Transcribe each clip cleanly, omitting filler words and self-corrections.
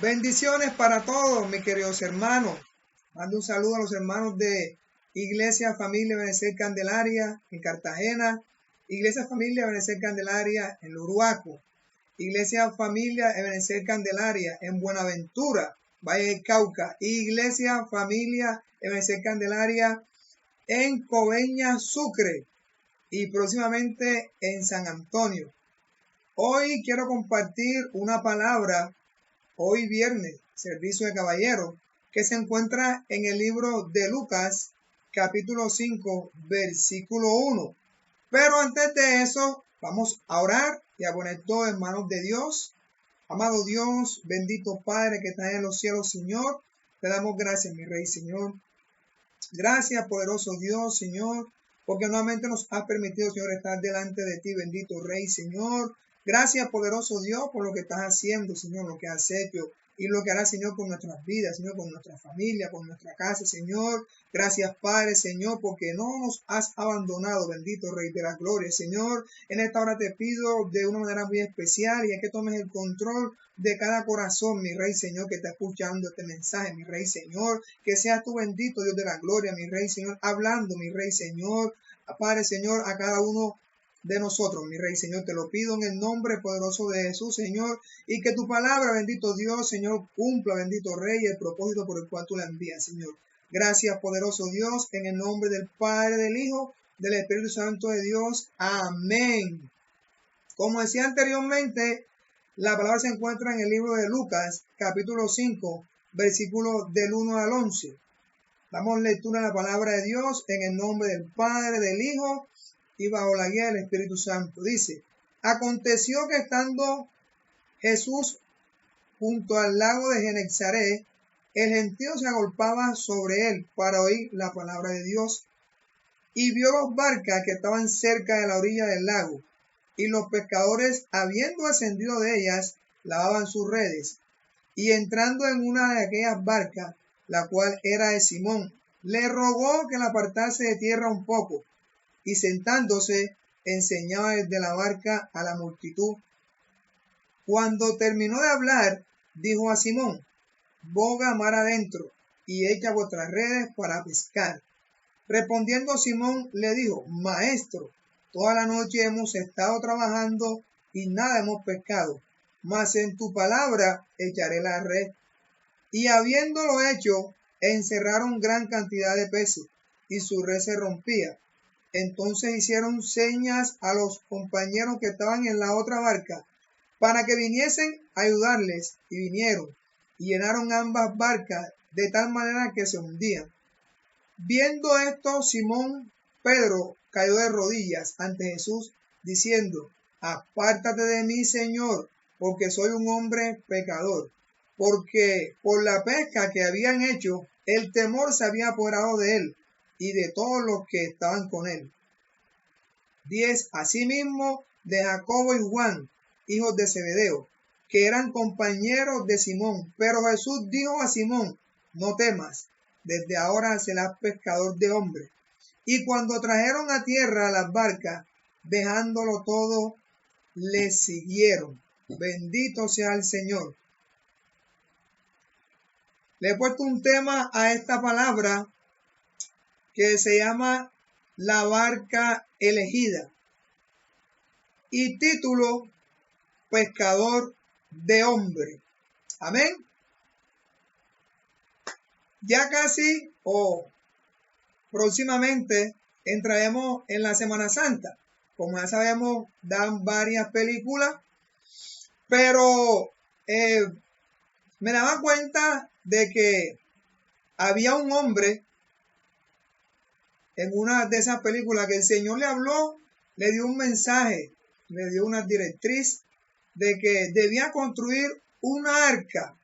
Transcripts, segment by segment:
Bendiciones para todos, mis queridos hermanos. Mando un saludo a los hermanos de Iglesia Familia Ebenezer Candelaria en Cartagena, Iglesia Familia Ebenezer Candelaria en Uruaco, Iglesia Familia Ebenezer Candelaria en Buenaventura, Valle del Cauca, Iglesia Familia Ebenezer Candelaria en Coveñas, Sucre y próximamente en San Antonio. Hoy quiero compartir una palabra. Hoy viernes, servicio de caballeros, que se encuentra en el libro de Lucas, capítulo 5, versículo 1. Pero antes de eso, vamos a orar y a poner todo en manos de Dios. Amado Dios, bendito Padre que está en los cielos, Señor, te damos gracias, mi Rey, Señor. Gracias, poderoso Dios, Señor, porque nuevamente nos has permitido, Señor, estar delante de ti, bendito Rey, Señor. Gracias, poderoso Dios, por lo que estás haciendo, Señor, lo que has hecho y lo que harás, Señor, con nuestras vidas, Señor, con nuestra familia, con nuestra casa, Señor. Gracias, Padre, Señor, porque no nos has abandonado, bendito Rey de la gloria, Señor. En esta hora te pido de una manera muy especial y es que tomes el control de cada corazón, mi Rey, Señor, que está escuchando este mensaje, mi Rey, Señor. Que seas tú bendito, Dios de la gloria, mi Rey, Señor, hablando, mi Rey, Señor. Padre, Señor, a cada uno de nosotros, mi Rey, Señor, te lo pido en el nombre poderoso de Jesús, Señor, y que tu palabra, bendito Dios, Señor, cumpla, bendito Rey, el propósito por el cual tú la envías, Señor. Gracias, poderoso Dios, en el nombre del Padre, del Hijo, del Espíritu Santo de Dios. Amén. Como decía anteriormente, la palabra se encuentra en el libro de Lucas, capítulo 5, versículos del 1 al 11. Damos lectura a la palabra de Dios en el nombre del Padre, del Hijo y bajo la guía del Espíritu Santo. Dice: aconteció que estando Jesús junto al lago de Genezaret, el gentío se agolpaba sobre él para oír la palabra de Dios, y vio dos barcas que estaban cerca de la orilla del lago, y los pescadores, habiendo ascendido de ellas, lavaban sus redes. Y entrando en una de aquellas barcas, la cual era de Simón, le rogó que la apartase de tierra un poco, y sentándose, enseñaba desde la barca a la multitud. Cuando terminó de hablar, dijo a Simón: boga mar adentro, y echa vuestras redes para pescar. Respondiendo Simón, le dijo: Maestro, toda la noche hemos estado trabajando y nada hemos pescado, mas en tu palabra echaré la red. Y habiéndolo hecho, encerraron gran cantidad de peces, y su red se rompía. Entonces hicieron señas a los compañeros que estaban en la otra barca, para que viniesen a ayudarles, y vinieron, y llenaron ambas barcas, de tal manera que se hundían. Viendo esto, Simón Pedro cayó de rodillas ante Jesús, diciendo: apártate de mí, Señor, porque soy un hombre pecador. Porque por la pesca que habían hecho, el temor se había apoderado de él y de todos los que estaban con él. 10. Asimismo de Jacobo y Juan, hijos de Zebedeo, que eran compañeros de Simón. Pero Jesús dijo a Simón: no temas, desde ahora serás pescador de hombres. Y cuando trajeron a tierra las barcas, dejándolo todo, le siguieron. Bendito sea el Señor. Le he puesto un tema a esta palabra que se llama la barca elegida, y título: pescador de hombre. Amén. Ya casi o próximamente entraremos en la Semana Santa. Como ya sabemos, dan varias películas, pero me daba cuenta de que había un hombre en una de esas películas que el Señor le habló, le dio un mensaje, le dio una directriz de que debía construir una arca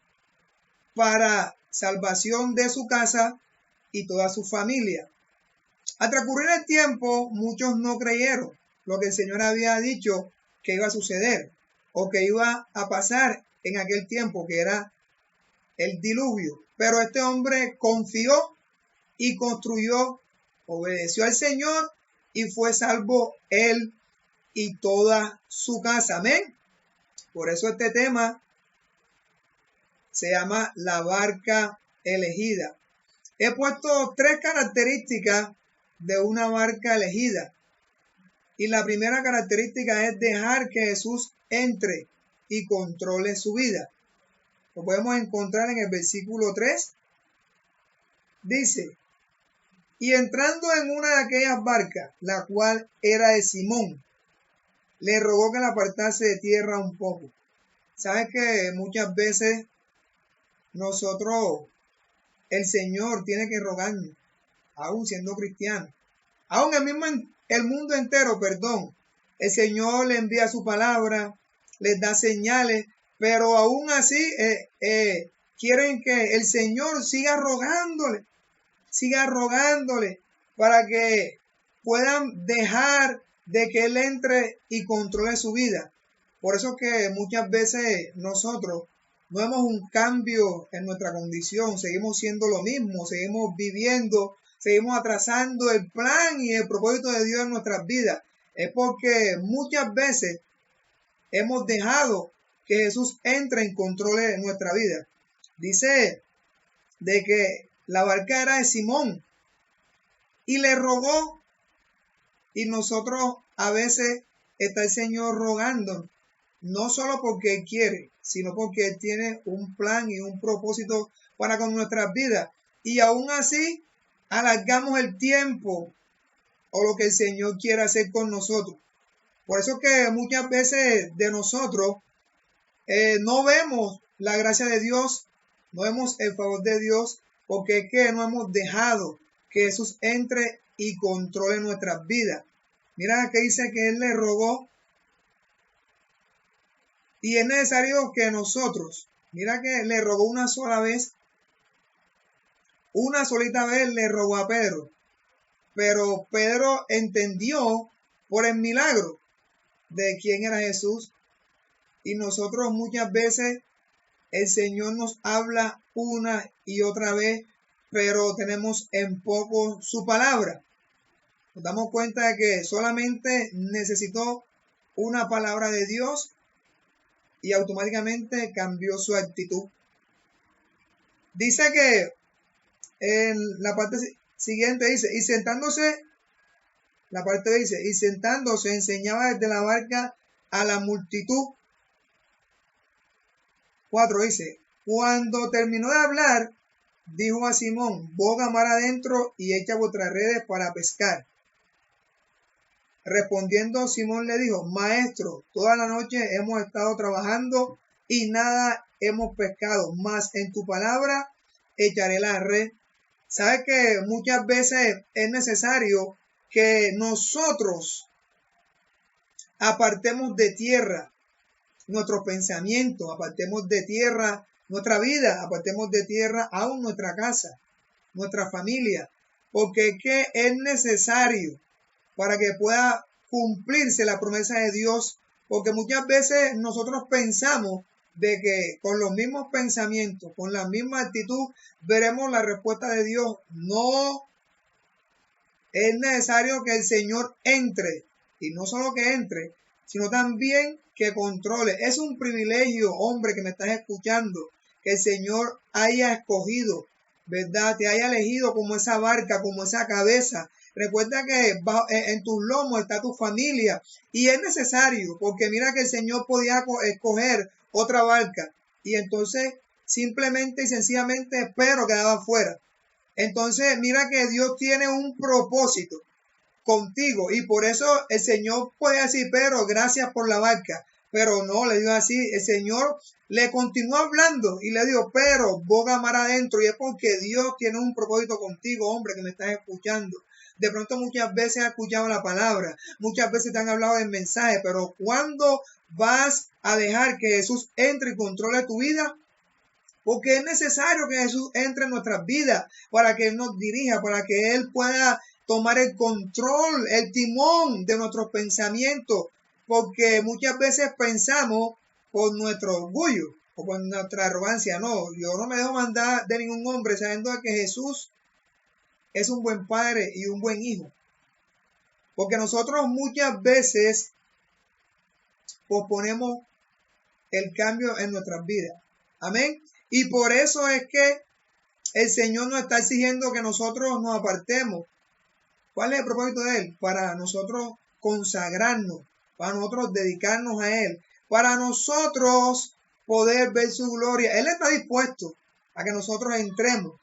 para salvación de su casa y toda su familia. Al transcurrir el tiempo, muchos no creyeron lo que el Señor había dicho que iba a suceder o que iba a pasar en aquel tiempo, que era el diluvio. Pero este hombre confió y construyó, obedeció al Señor, y fue salvo él y toda su casa. Amén. Por eso este tema se llama la barca elegida. He puesto 3 características de una barca elegida. Y la primera característica es dejar que Jesús entre y controle su vida. Lo podemos encontrar en el versículo 3. Dice, y entrando en una de aquellas barcas, la cual era de Simón, le rogó que la apartase de tierra un poco. ¿Sabes que muchas veces nosotros, el Señor tiene que rogarnos, aún siendo cristianos? Aún el mundo entero, el Señor le envía su palabra, les da señales, pero aún así quieren que el Señor siga rogándole para que puedan dejar de que Él entre y controle su vida. Por eso que muchas veces nosotros no vemos un cambio en nuestra condición, seguimos siendo lo mismo, seguimos viviendo, seguimos atrasando el plan y el propósito de Dios en nuestras vidas. Es porque muchas veces hemos dejado que Jesús entre y controle nuestra vida. Dice de que la barca era de Simón y le rogó, y nosotros a veces está el Señor rogando, no solo porque Él quiere, sino porque Él tiene un plan y un propósito para con nuestras vidas. Y aún así alargamos el tiempo o lo que el Señor quiere hacer con nosotros. Por eso que muchas veces de nosotros no vemos la gracia de Dios, no vemos el favor de Dios, porque es que no hemos dejado que Jesús entre y controle nuestras vidas. Mira que dice que Él le rogó, y es necesario que nosotros, mira que le rogó una sola vez, una solita vez le rogó a Pedro, pero Pedro entendió por el milagro de quién era Jesús. Y nosotros muchas veces el Señor nos habla una y otra vez, pero tenemos en poco su palabra. Nos damos cuenta de que solamente necesitó una palabra de Dios y automáticamente cambió su actitud. Dice que en la parte siguiente dice, y sentándose enseñaba desde la barca a la multitud. 4 dice, cuando terminó de hablar, dijo a Simón, boga mar adentro y echa vuestras redes para pescar. Respondiendo Simón le dijo, maestro, toda la noche hemos estado trabajando y nada hemos pescado, mas en tu palabra echaré la red. ¿Sabes que muchas veces es necesario que nosotros apartemos de tierra nuestros pensamientos, apartemos de tierra nuestra vida, apartemos de tierra aún nuestra casa, nuestra familia, porque es que es necesario para que pueda cumplirse la promesa de Dios, porque muchas veces nosotros pensamos de que con los mismos pensamientos, con la misma actitud, veremos la respuesta de Dios. No, es necesario que el Señor entre, y no solo que entre, sino también que controle. Es un privilegio, hombre, que me estás escuchando, que el Señor haya escogido, ¿verdad? Te haya elegido como esa barca, como esa cabeza. Recuerda que en tus lomos está tu familia, y es necesario, porque mira que el Señor podía escoger otra barca, y entonces simplemente y sencillamente Pedro quedaba fuera. Entonces mira que Dios tiene un propósito contigo, y por eso el Señor puede decir, pero gracias por la barca, pero no le dijo así. El Señor le continuó hablando y le dijo, pero boga mar adentro, y es porque Dios tiene un propósito contigo, hombre, que me estás escuchando. De pronto muchas veces has escuchado la palabra, muchas veces te han hablado del mensaje, pero ¿cuándo vas a dejar que Jesús entre y controle tu vida? Porque es necesario que Jesús entre en nuestras vidas para que Él nos dirija, para que Él pueda tomar el control, el timón de nuestros pensamientos, porque muchas veces pensamos por nuestro orgullo o por nuestra arrogancia. No, yo no me dejo mandar de ningún hombre, sabiendo que Jesús es un buen padre y un buen hijo. Porque nosotros muchas veces posponemos el cambio en nuestras vidas. Amén. Y por eso es que el Señor nos está exigiendo que nosotros nos apartemos. ¿Cuál es el propósito de Él? Para nosotros consagrarnos, para nosotros dedicarnos a Él, para nosotros poder ver su gloria. Él está dispuesto a que nosotros entremos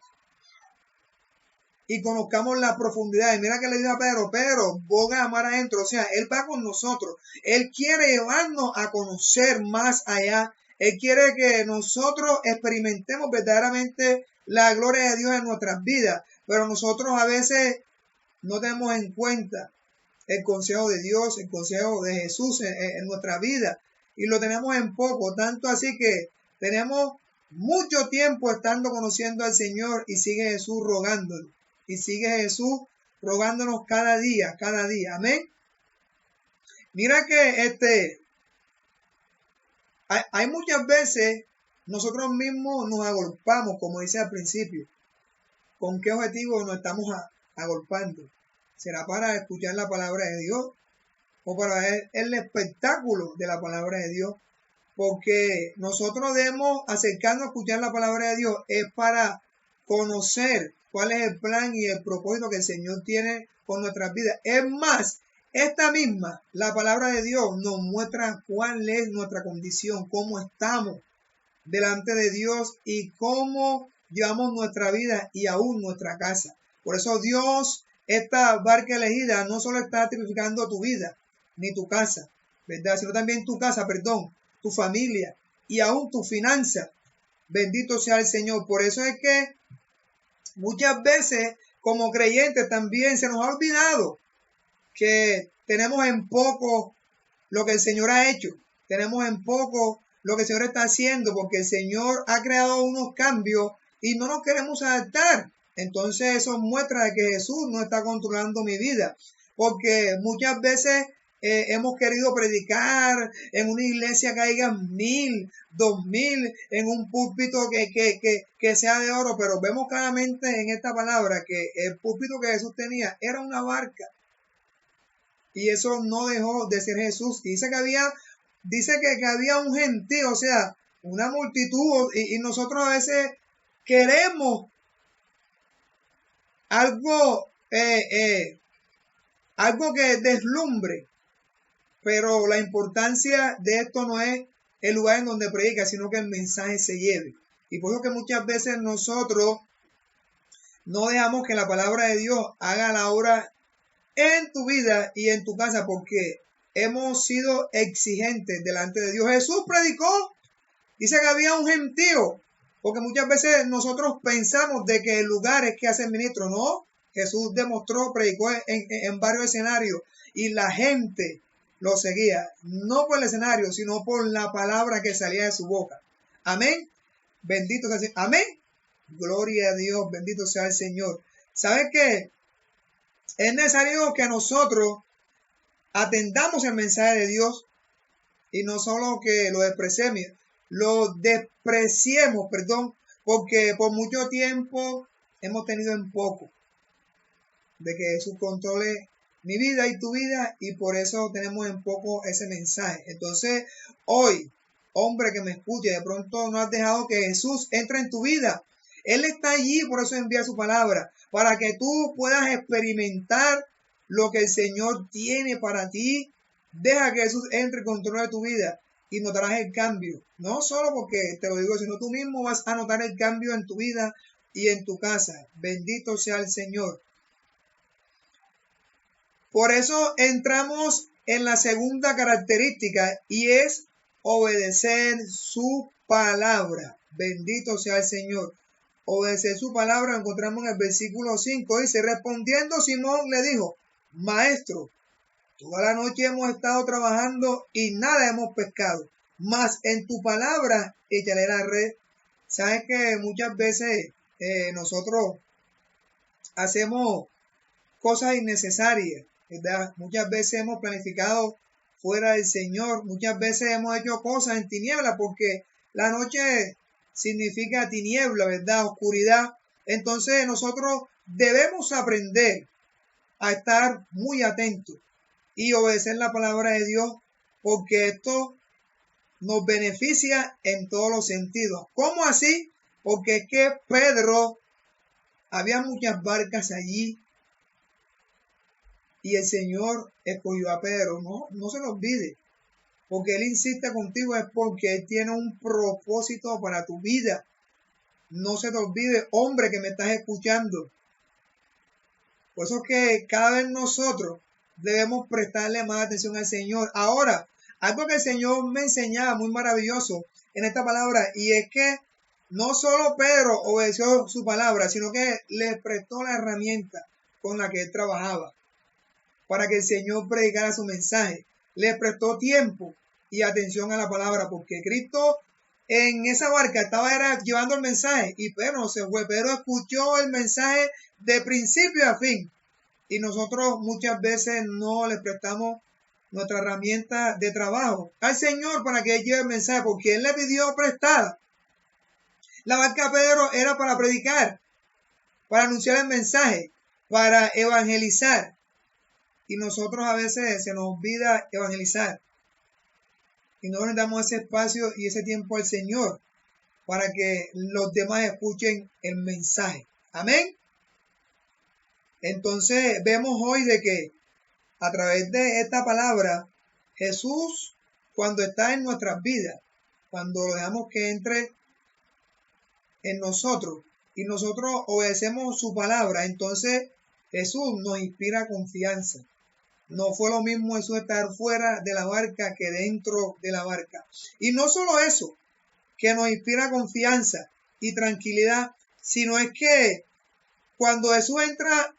y conozcamos la profundidad. Y mira que le dijo a Pedro, Pedro, boga a mar adentro. O sea, Él va con nosotros. Él quiere llevarnos a conocer más allá. Él quiere que nosotros experimentemos verdaderamente la gloria de Dios en nuestras vidas. Pero nosotros a veces no tenemos en cuenta el consejo de Dios, el consejo de Jesús en nuestra vida. Y lo tenemos en poco. Tanto así que tenemos mucho tiempo estando conociendo al Señor y sigue Jesús rogándonos. Y sigue Jesús rogándonos cada día. Amén. Mira que hay muchas veces nosotros mismos nos agolpamos, como dice al principio. ¿Con qué objetivo nos estamos agolpando? ¿Será para escuchar la palabra de Dios o para ver el espectáculo de la palabra de Dios? Porque nosotros debemos acercarnos a escuchar la palabra de Dios es para conocer cuál es el plan y el propósito que el Señor tiene con nuestras vidas. Es más, esta misma, la palabra de Dios nos muestra cuál es nuestra condición, cómo estamos delante de Dios y cómo llevamos nuestra vida y aún nuestra casa. Por eso Dios, esta barca elegida, no solo está tipificando tu vida ni tu casa, ¿verdad? Sino también tu casa, tu familia y aún tu finanza. Bendito sea el Señor. Por eso es que muchas veces como creyentes también se nos ha olvidado que tenemos en poco lo que el Señor ha hecho. Tenemos en poco lo que el Señor está haciendo porque el Señor ha creado unos cambios y no nos queremos adaptar. Entonces eso muestra de que Jesús no está controlando mi vida. Porque muchas veces hemos querido predicar en una iglesia que haya 1000, 2000, en un púlpito que sea de oro, pero vemos claramente en esta palabra que el púlpito que Jesús tenía era una barca. Y eso no dejó de ser Jesús. Y dice que había un gentío, o sea, una multitud, y nosotros a veces queremos algo que deslumbre. Pero la importancia de esto no es el lugar en donde predica, sino que el mensaje se lleve. Y por eso que muchas veces nosotros no dejamos que la palabra de Dios haga la obra en tu vida y en tu casa, porque hemos sido exigentes delante de Dios. Jesús predicó, dice que había un gentío, porque muchas veces nosotros pensamos de que el lugar es que hace el ministro. No, Jesús demostró, predicó en varios escenarios y la gente lo seguía, no por el escenario, sino por la palabra que salía de su boca. Amén. Bendito sea el Señor. Amén. Gloria a Dios. Bendito sea el Señor. ¿Sabes qué? Es necesario que nosotros atendamos el mensaje de Dios y no solo que lo despreciemos, porque por mucho tiempo hemos tenido en poco de que Jesús controle mi vida y tu vida, y por eso tenemos en poco ese mensaje. Entonces, hoy, hombre que me escucha, de pronto no has dejado que Jesús entre en tu vida. Él está allí, por eso envía su palabra, para que tú puedas experimentar lo que el Señor tiene para ti. Deja que Jesús entre y controle tu vida y notarás el cambio. No solo porque te lo digo, sino tú mismo vas a notar el cambio en tu vida y en tu casa. Bendito sea el Señor. Por eso entramos en la segunda característica y es obedecer su palabra. Bendito sea el Señor. Obedecer su palabra, encontramos en el versículo 5. Dice, respondiendo Simón le dijo, Maestro, toda la noche hemos estado trabajando y nada hemos pescado, mas en tu palabra echaré la red. Sabes que muchas veces nosotros hacemos cosas innecesarias, ¿verdad? Muchas veces hemos planificado fuera del Señor, muchas veces hemos hecho cosas en tiniebla, porque la noche significa tiniebla, ¿verdad? Oscuridad. Entonces nosotros debemos aprender a estar muy atentos y obedecer la palabra de Dios, porque esto nos beneficia en todos los sentidos. ¿Cómo así? Porque es que Pedro, había muchas barcas allí y el Señor escogió a Pedro. No se lo olvide. Porque Él insiste contigo es porque Él tiene un propósito para tu vida. No se te olvide, hombre que me estás escuchando. Por eso es que cada vez nosotros debemos prestarle más atención al Señor. Ahora, algo que el Señor me enseñaba muy maravilloso en esta palabra, y es que no solo Pedro obedeció su palabra, sino que le prestó la herramienta con la que él trabajaba para que el Señor predicara su mensaje. Le prestó tiempo y atención a la palabra, porque Cristo en esa barca estaba llevando el mensaje y Pedro se fue. Pedro escuchó el mensaje de principio a fin. Y nosotros muchas veces no le prestamos nuestra herramienta de trabajo al Señor para que Él lleve el mensaje, porque Él le pidió prestada. La barca de Pedro era para predicar, para anunciar el mensaje, para evangelizar. Y nosotros a veces se nos olvida evangelizar. Y no le damos ese espacio y ese tiempo al Señor para que los demás escuchen el mensaje. Amén. Entonces vemos hoy de que a través de esta palabra, Jesús, cuando está en nuestras vidas, cuando lo dejamos que entre en nosotros y nosotros obedecemos su palabra, entonces Jesús nos inspira confianza. No fue lo mismo eso estar fuera de la barca que dentro de la barca. Y no solo eso, que nos inspira confianza y tranquilidad, sino es que cuando Jesús entra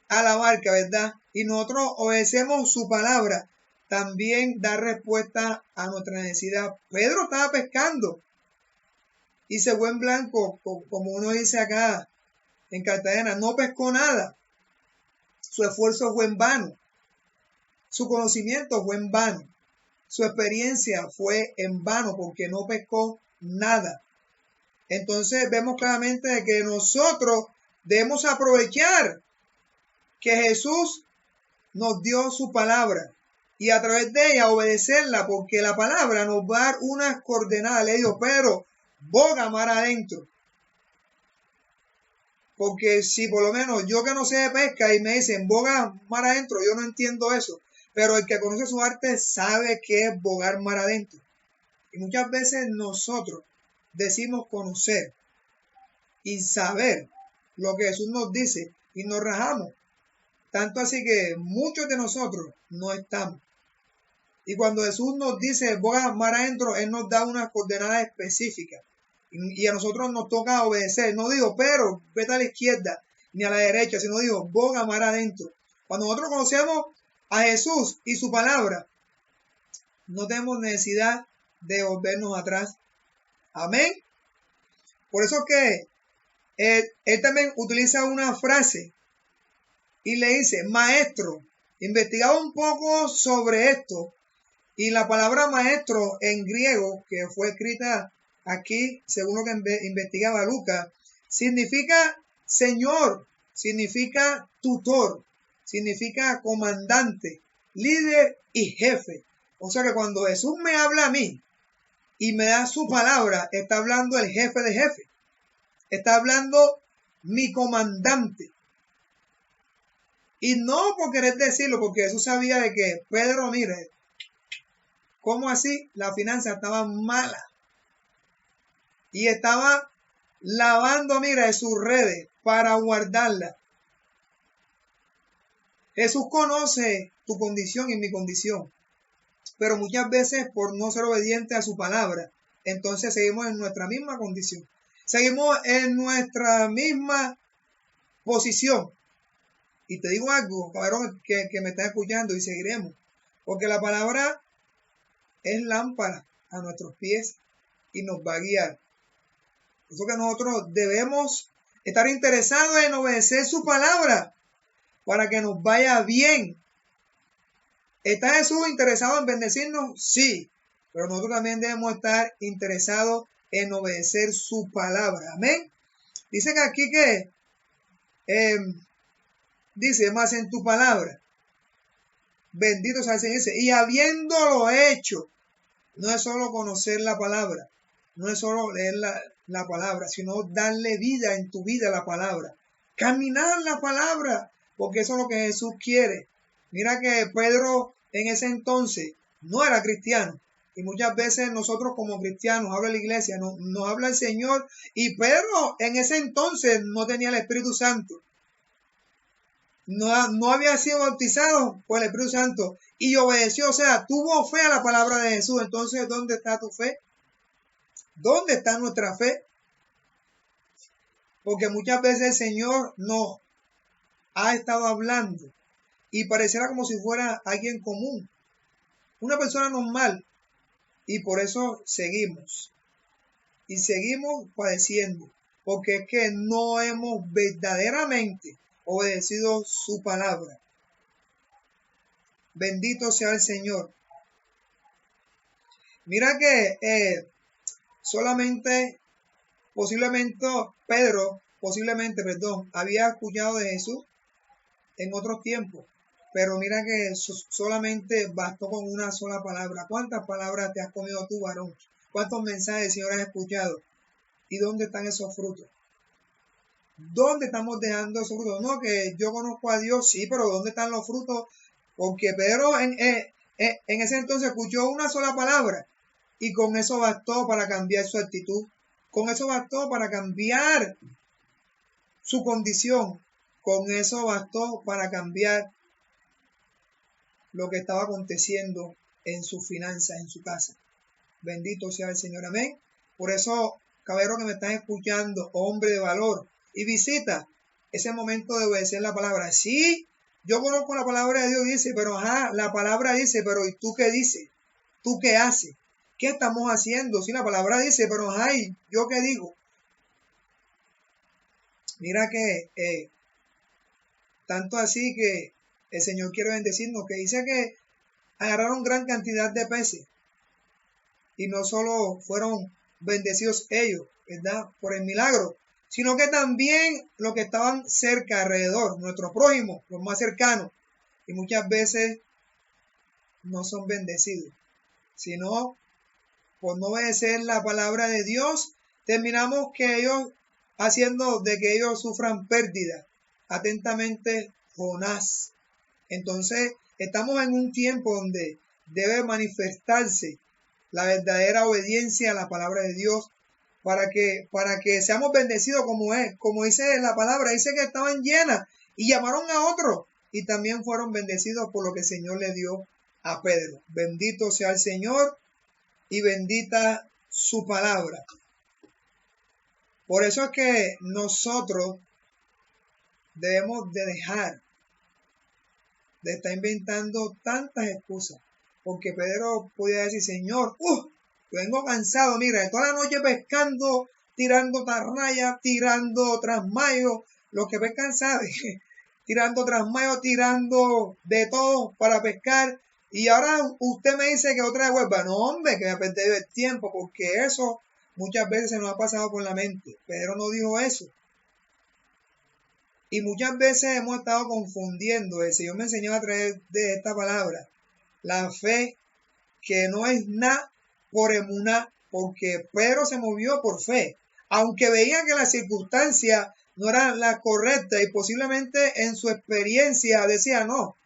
a la barca, ¿verdad? Y nosotros obedecemos su palabra, también da respuesta a nuestra necesidad. Pedro estaba pescando y se fue en blanco, como uno dice acá en Cartagena, no pescó nada. Su esfuerzo fue en vano. Su conocimiento fue en vano. Su experiencia fue en vano porque no pescó nada. Entonces vemos claramente que nosotros debemos aprovechar que Jesús nos dio su palabra y a través de ella obedecerla, porque la palabra nos va a dar unas coordenadas. Le digo, pero boga mar adentro. Porque si por lo menos yo que no sé de pesca y me dicen boga mar adentro, yo no entiendo eso. Pero el que conoce su arte sabe qué es bogar mar adentro. Y muchas veces nosotros decimos conocer y saber lo que Jesús nos dice y nos rajamos. Tanto así que muchos de nosotros no estamos. Y cuando Jesús nos dice boga mar adentro, Él nos da unas coordenadas específicas. Y a nosotros nos toca obedecer. No digo, pero vete a la izquierda ni a la derecha, sino digo, boga mar adentro. Cuando nosotros conocemos a Jesús y su palabra, no tenemos necesidad de volvernos atrás. Amén. Por eso que él también utiliza una frase y le dice, maestro, investigaba un poco sobre esto. Y la palabra maestro en griego, que fue escrita aquí, según lo que investigaba Lucas, significa señor, significa tutor, significa comandante, líder y jefe. O sea que cuando Jesús me habla a mí y me da su palabra, está hablando el jefe de jefe. Está hablando mi comandante. Y no por querer decirlo, porque Jesús sabía de que Pedro, mire, ¿cómo así? Las finanzas estaban malas. Y estaba lavando, mira, sus redes para guardarlas. Jesús conoce tu condición y mi condición. Pero muchas veces por no ser obediente a su palabra, entonces seguimos en nuestra misma condición. Seguimos en nuestra misma posición. Y te digo algo, cabrón, que me está escuchando, y seguiremos. Porque la palabra es lámpara a nuestros pies y nos va a guiar. Por eso que nosotros debemos estar interesados en obedecer su palabra para que nos vaya bien. ¿Está Jesús interesado en bendecirnos? Sí. Pero nosotros también debemos estar interesados en obedecer su palabra. Amén. Dicen aquí que dice más en tu palabra. Bendito sea el Señor. Y habiéndolo hecho, no es solo conocer la palabra, no es solo leerla, la palabra, sino darle vida en tu vida a la palabra. Caminar la palabra, porque eso es lo que Jesús quiere. Mira que Pedro en ese entonces no era cristiano. Y muchas veces nosotros como cristianos, habla la iglesia, nos habla el Señor. Y Pedro en ese entonces no tenía el Espíritu Santo. No había sido bautizado por el Espíritu Santo. Y obedeció, o sea, tuvo fe a la palabra de Jesús. Entonces, ¿dónde está tu fe? ¿Dónde está nuestra fe? Porque muchas veces el Señor nos ha estado hablando y pareciera como si fuera alguien común, una persona normal, y por eso seguimos y seguimos padeciendo, porque es que no hemos verdaderamente obedecido su palabra. Bendito sea el Señor. Mira que posiblemente, había escuchado de Jesús en otros tiempos, pero mira que solamente bastó con una sola palabra. ¿Cuántas palabras te has comido tú, varón? ¿Cuántos mensajes del Señor has escuchado? ¿Y dónde están esos frutos? ¿Dónde estamos dejando esos frutos? No, que yo conozco a Dios, sí, pero ¿dónde están los frutos? Porque Pedro en ese entonces escuchó una sola palabra y con eso bastó para cambiar su actitud. Con eso bastó para cambiar su condición. Con eso bastó para cambiar lo que estaba aconteciendo en sus finanzas, en su casa. Bendito sea el Señor. Amén. Por eso, caballero que me están escuchando, hombre de valor, y visita ese momento de obedecer la palabra. Sí, yo conozco la palabra de Dios, dice, pero la palabra dice, pero ¿y tú qué dices? ¿Tú qué haces? ¿Qué estamos haciendo? Si la palabra dice, pero ¿y yo qué digo? Mira que tanto así que el Señor quiere bendecirnos, que dice que agarraron gran cantidad de peces y no solo fueron bendecidos ellos, ¿verdad? Por el milagro, sino que también los que estaban cerca, alrededor, nuestros prójimos, los más cercanos, y muchas veces no son bendecidos, sino por no obedecer la palabra de Dios, terminamos que ellos haciendo de que ellos sufran pérdida. Atentamente, Jonás. Entonces, estamos en un tiempo donde debe manifestarse la verdadera obediencia a la palabra de Dios para que seamos bendecidos como es. Como dice la palabra, dice que estaban llenas y llamaron a otros y también fueron bendecidos por lo que el Señor le dio a Pedro. Bendito sea el Señor y bendita su palabra. Por eso es que nosotros debemos de dejar de estar inventando tantas excusas. Porque Pedro podía decir, Señor, vengo cansado, mira, toda la noche pescando, tirando tarraya, tirando trasmayo, los que pescan saben, tirando trasmayo, tirando de todo para pescar. Y ahora usted me dice que otra vez vuelva. No, hombre, que me ha perdido el tiempo, porque eso muchas veces se nos ha pasado por la mente. Pedro no dijo eso. Y muchas veces hemos estado confundiendo. El Señor me enseñó a través de esta palabra. La fe que no es nada por emuná, porque Pedro se movió por fe. Aunque veía que las circunstancias no eran las correctas y posiblemente en su experiencia decía, no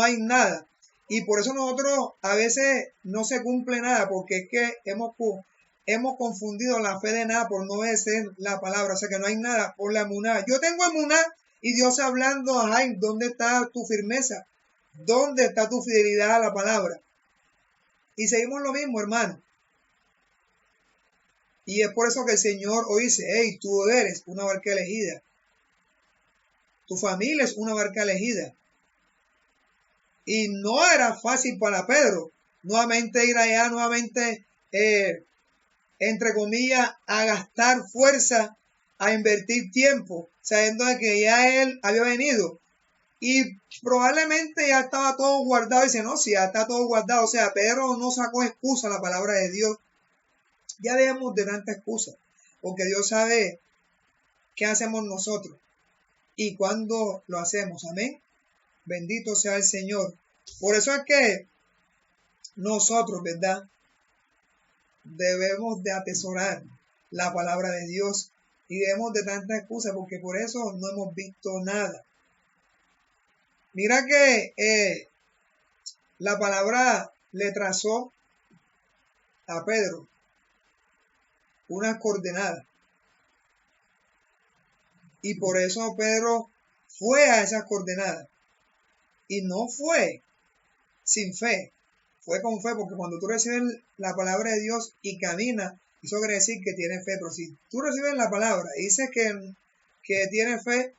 hay nada. Y por eso nosotros a veces no se cumple nada, porque es que hemos confundido la fe de nada por no obedecer la palabra. O sea que no hay nada por la emuná. Yo tengo emuná y Dios hablando, ay, ¿dónde está tu firmeza? ¿Dónde está tu fidelidad a la palabra? Y seguimos lo mismo, hermano. Y es por eso que el Señor hoy dice, hey, tú eres una barca elegida. Tu familia es una barca elegida. Y no era fácil para Pedro nuevamente ir allá, nuevamente, entre comillas, a gastar fuerza, a invertir tiempo, sabiendo de que ya él había venido. Y probablemente ya estaba todo guardado. Y dice, no, si ya está todo guardado. O sea, Pedro no sacó excusa a la palabra de Dios. Ya dejemos de tanta excusa. Porque Dios sabe qué hacemos nosotros y cuándo lo hacemos. Amén. Bendito sea el Señor. Por eso es que nosotros, ¿verdad? Debemos de atesorar la palabra de Dios y debemos de tanta excusa porque por eso no hemos visto nada. Mira que la palabra le trazó a Pedro unas coordenadas y por eso Pedro fue a esas coordenadas y no fue sin fe, fue con fe, porque cuando tú recibes la palabra de Dios y caminas, eso quiere decir que tienes fe. Pero si tú recibes la palabra y dices que tienes fe,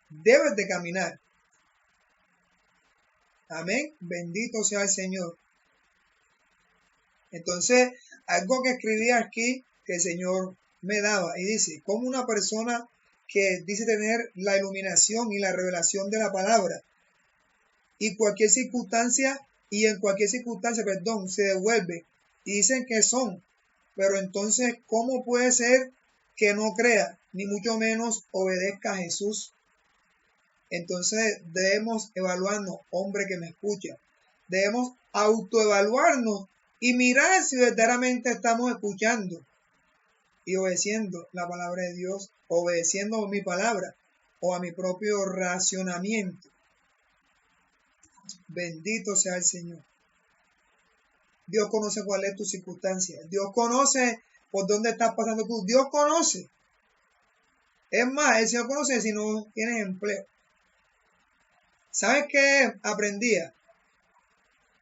debes de caminar. Amén. Bendito sea el Señor. Entonces, algo que escribí aquí que el Señor me daba y dice, como una persona que dice tener la iluminación y la revelación de la palabra y en cualquier circunstancia, se devuelve y dicen que son, pero entonces, ¿cómo puede ser que no crea, ni mucho menos obedezca a Jesús? Entonces debemos evaluarnos, hombre que me escucha, debemos autoevaluarnos y mirar si verdaderamente estamos escuchando y obedeciendo la palabra de Dios, obedeciendo mi palabra o a mi propio racionamiento. Bendito sea el Señor. Dios conoce cuál es tu circunstancia. Dios conoce por dónde estás pasando tú. Dios conoce. Es más, el Señor conoce si no tienes empleo. ¿Sabes qué aprendía?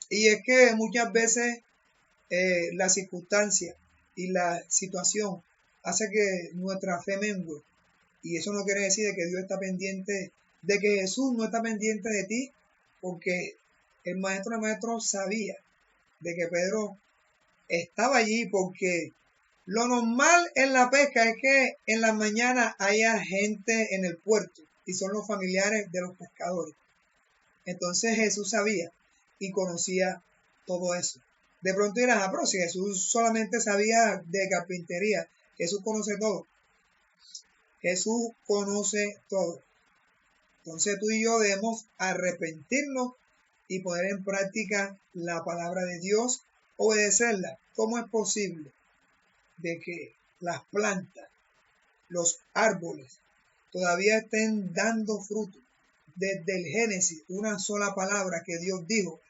Y es que muchas veces la circunstancia y la situación hace que nuestra fe mengue. Y eso no quiere decir de que Dios está pendiente, de que Jesús no está pendiente de ti, porque el maestro de maestros sabía de que Pedro estaba allí, porque lo normal en la pesca es que en la mañana haya gente en el puerto y son los familiares de los pescadores. Entonces Jesús sabía y conocía todo eso. De pronto dirás, pero si Jesús solamente sabía de carpintería, Jesús conoce todo. Jesús conoce todo. Entonces tú y yo debemos arrepentirnos y poner en práctica la palabra de Dios, obedecerla. ¿Cómo es posible de que las plantas, los árboles, todavía estén dando fruto? Desde el Génesis, una sola palabra que Dios dijo,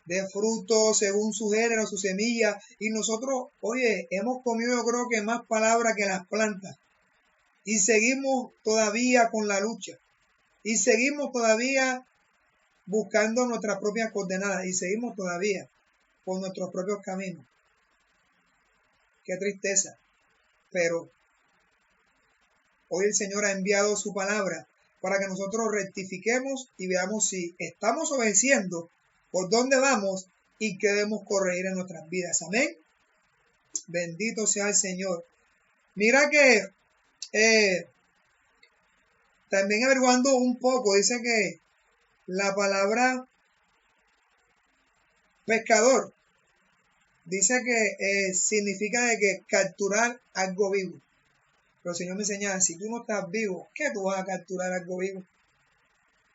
de fruto según su género, su semilla, y nosotros, hemos comido yo creo que más palabras que las plantas, y seguimos todavía con la lucha, y seguimos todavía buscando nuestras propias coordenadas, y seguimos todavía por nuestros propios caminos. Qué tristeza, pero hoy el Señor ha enviado su palabra para que nosotros rectifiquemos y veamos si estamos obedeciendo, por dónde vamos y qué debemos corregir en nuestras vidas. Amén. Bendito sea el Señor. Mira que también averiguando un poco, dice que la palabra pescador, dice que significa de que capturar algo vivo. Pero el Señor me enseña, si tú no estás vivo, ¿qué tú vas a capturar algo vivo?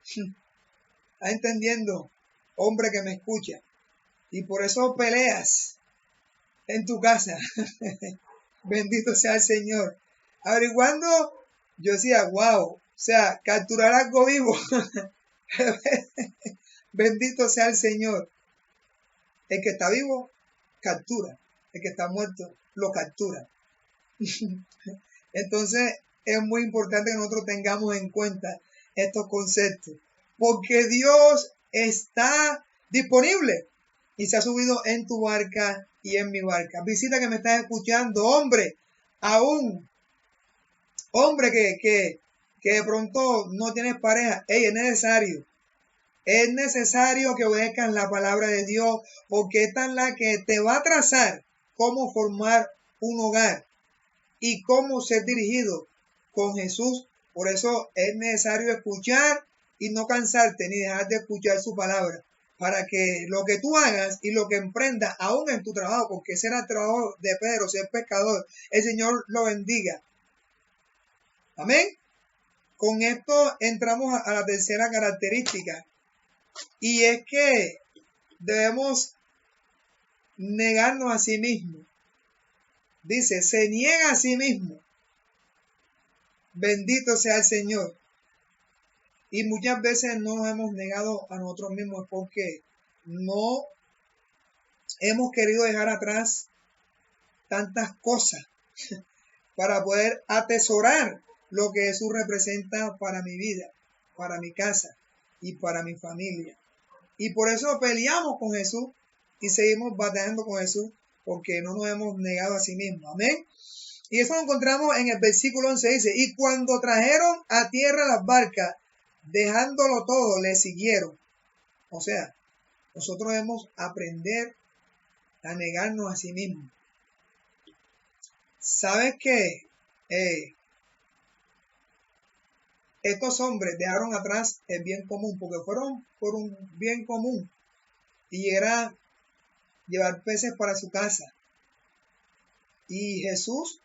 ¿Estás entendiendo, hombre que me escucha? Y por eso peleas en tu casa. Bendito sea el Señor. Averiguando, yo decía, wow, o sea, capturar algo vivo. Bendito sea el Señor. El que está vivo, captura. El que está muerto, lo captura. Entonces, es muy importante que nosotros tengamos en cuenta estos conceptos, porque Dios está disponible y se ha subido en tu barca y en mi barca. Visita que me estás escuchando, hombre, aún, hombre que de pronto no tienes pareja. Es necesario que obedezcan la palabra de Dios, porque esta es la que te va a trazar cómo formar un hogar y cómo ser dirigido con Jesús. Por eso es necesario escuchar y no cansarte ni dejar de escuchar su palabra, para que lo que tú hagas y lo que emprendas, aún en tu trabajo, porque ese era el trabajo de Pedro, ser pescador, el Señor lo bendiga. Amén. Con esto entramos a la tercera característica, y es que debemos negarnos a sí mismos. dice, se niega a sí mismo. Bendito sea el Señor. Y muchas veces no nos hemos negado a nosotros mismos porque no hemos querido dejar atrás tantas cosas para poder atesorar lo que Jesús representa para mi vida, para mi casa y para mi familia. Y por eso peleamos con Jesús y seguimos batallando con Jesús porque no nos hemos negado a sí mismos. Amén. Y eso lo encontramos en el versículo 11. Dice, y cuando trajeron a tierra las barcas, dejándolo todo, le siguieron. O sea, nosotros debemos aprender a negarnos a sí mismos. ¿Sabes qué? Estos hombres dejaron atrás el bien común, porque fueron por un bien común, y era llevar peces para su casa. Y Jesús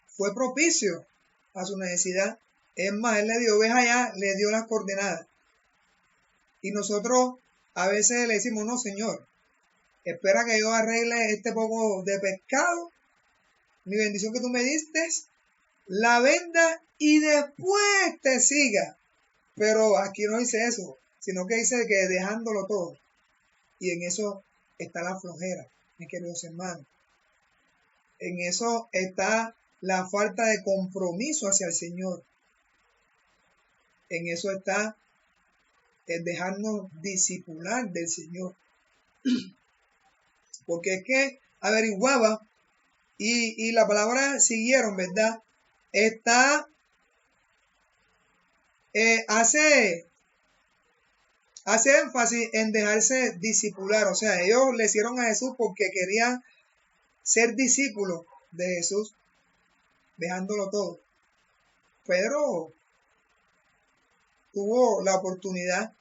fue propicio a su necesidad. Es más, Él le dio ovejas allá, le dio las coordenadas. Y nosotros a veces le decimos, no, Señor, espera que yo arregle este poco de pescado, mi bendición que tú me diste, la venda y después te siga. Pero aquí no dice eso, sino que dice que dejándolo todo. Y en eso está la flojera, mis queridos hermanos. En eso está la falta de compromiso hacia el Señor. En eso está el dejarnos discipular del Señor. Porque es que averiguaba y la palabra siguieron, ¿verdad? Está, hace énfasis en dejarse discipular. O sea, ellos le hicieron a Jesús porque querían ser discípulos de Jesús, dejándolo todo. Pedro tuvo la oportunidad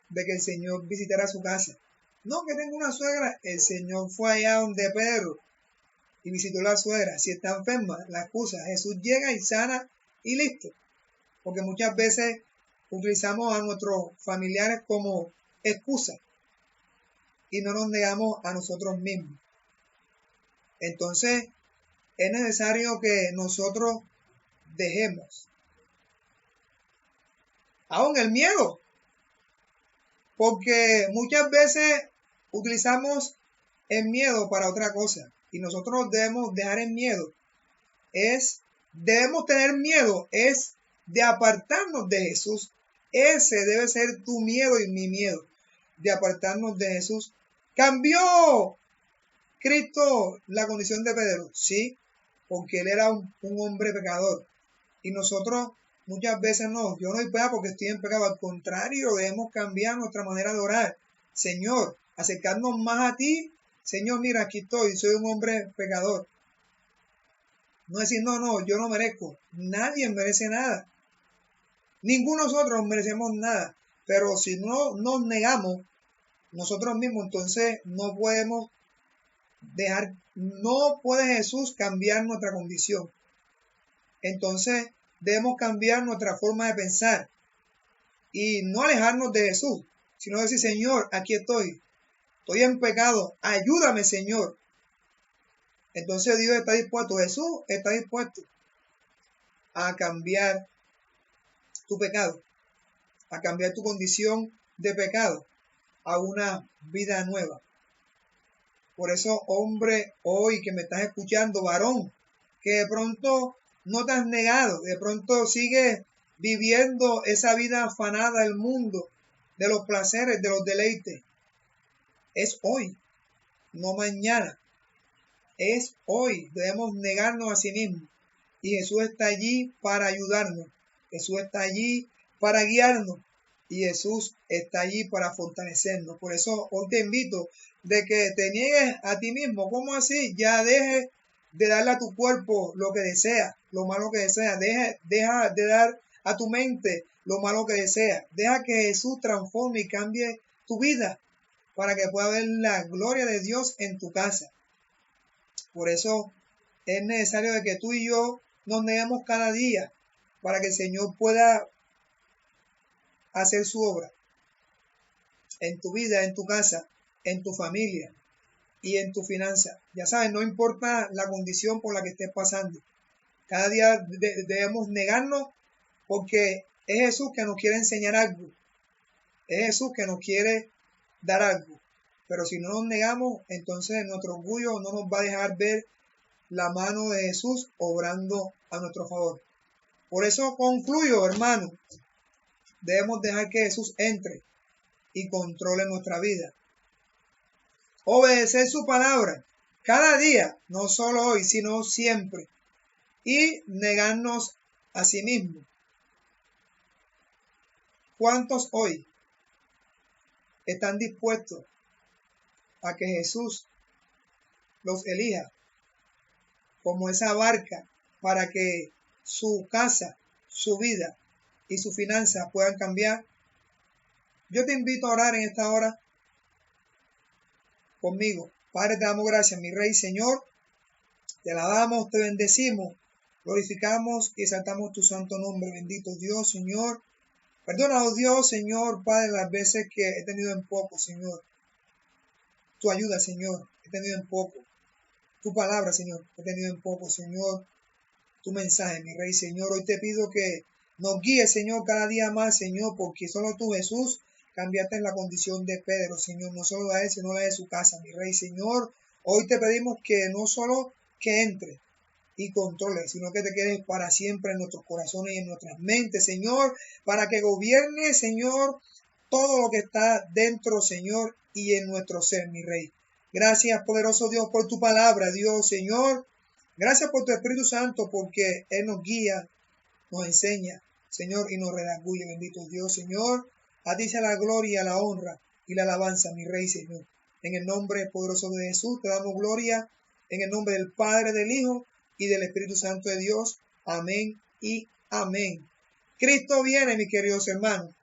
de que el Señor visitara su casa. No, que tengo una suegra. El Señor fue allá donde Pedro y visitó a la suegra. Si está enferma, la excusa. Jesús llega y sana y listo. Porque muchas veces utilizamos a nuestros familiares como excusa y no nos negamos a nosotros mismos. Entonces, es necesario que nosotros dejemos aún el miedo, porque muchas veces utilizamos el miedo para otra cosa y nosotros debemos dejar el miedo. Debemos tener miedo, es de apartarnos de Jesús. Ese debe ser tu miedo y mi miedo, de apartarnos de Jesús. ¿Cambió Cristo la condición de Pedro? Sí, porque él era un hombre pecador. Y nosotros muchas veces no, yo no soy pecado porque estoy en pecado. Al contrario, debemos cambiar nuestra manera de orar. Señor, acercarnos más a ti. Señor, mira, aquí estoy, soy un hombre pecador. No decir, no, yo no merezco. Nadie merece nada. Ninguno de nosotros merecemos nada. Pero si no nos negamos nosotros mismos, entonces no podemos no puede Jesús cambiar nuestra condición. Entonces debemos cambiar nuestra forma de pensar y no alejarnos de Jesús, sino decir, Señor, aquí estoy en pecado, ayúdame, Señor. Entonces Dios está dispuesto, Jesús está dispuesto a cambiar tu pecado, a cambiar tu condición de pecado a una vida nueva. Por eso, hombre, hoy que me estás escuchando, varón, que de pronto no te has negado, de pronto sigues viviendo esa vida afanada del mundo, de los placeres, de los deleites. Es hoy, no mañana. Es hoy. Debemos negarnos a sí mismos. Y Jesús está allí para ayudarnos. Jesús está allí para guiarnos. Y Jesús está allí para fortalecernos. Por eso hoy te invito de que te niegues a ti mismo. ¿Cómo así? Ya deje de darle a tu cuerpo lo que desea, lo malo que desea. Deja de dar a tu mente lo malo que desea. Deja que Jesús transforme y cambie tu vida para que pueda ver la gloria de Dios en tu casa. Por eso es necesario de que tú y yo nos neguemos cada día para que el Señor pueda hacer su obra en tu vida, en tu casa, en tu familia y en tu finanza. Ya sabes, no importa la condición por la que estés pasando. Cada día debemos negarnos porque es Jesús que nos quiere enseñar algo. Es Jesús que nos quiere dar algo. Pero si no nos negamos, entonces nuestro orgullo no nos va a dejar ver la mano de Jesús obrando a nuestro favor. Por eso concluyo, hermano, debemos dejar que Jesús entre y controle nuestra vida. Obedecer su palabra cada día, no solo hoy, sino siempre. Y negarnos a sí mismo. ¿Cuántos hoy están dispuestos a que Jesús los elija como esa barca para que su casa, su vida y su finanza puedan cambiar? Yo te invito a orar en esta hora conmigo. Padre, te damos gracias, mi Rey, Señor. Te alabamos, te bendecimos, glorificamos y exaltamos tu santo nombre. Bendito Dios, Señor. Perdónanos, Dios, Señor, Padre, las veces que he tenido en poco, Señor. Tu ayuda, Señor, he tenido en poco. Tu palabra, Señor, he tenido en poco, Señor. Tu mensaje, mi Rey, Señor. Hoy te pido que nos guíes, Señor, cada día más, Señor, porque solo tú, Jesús, cambiaste en la condición de Pedro, Señor. No solo a él, sino a la de su casa, mi Rey, Señor. Hoy te pedimos que no solo que entre y controle, sino que te quedes para siempre en nuestros corazones y en nuestras mentes, Señor, para que gobierne, Señor, todo lo que está dentro, Señor, y en nuestro ser, mi Rey. Gracias, poderoso Dios, por tu palabra, Dios, Señor. Gracias por tu Espíritu Santo, porque Él nos guía, nos enseña, Señor, y nos redarguye, bendito Dios, Señor. A ti sea la gloria, la honra y la alabanza, mi Rey, Señor. En el nombre poderoso de Jesús te damos gloria, en el nombre del Padre, del Hijo y del Espíritu Santo de Dios. Amén y amén. Cristo viene, mis queridos hermanos.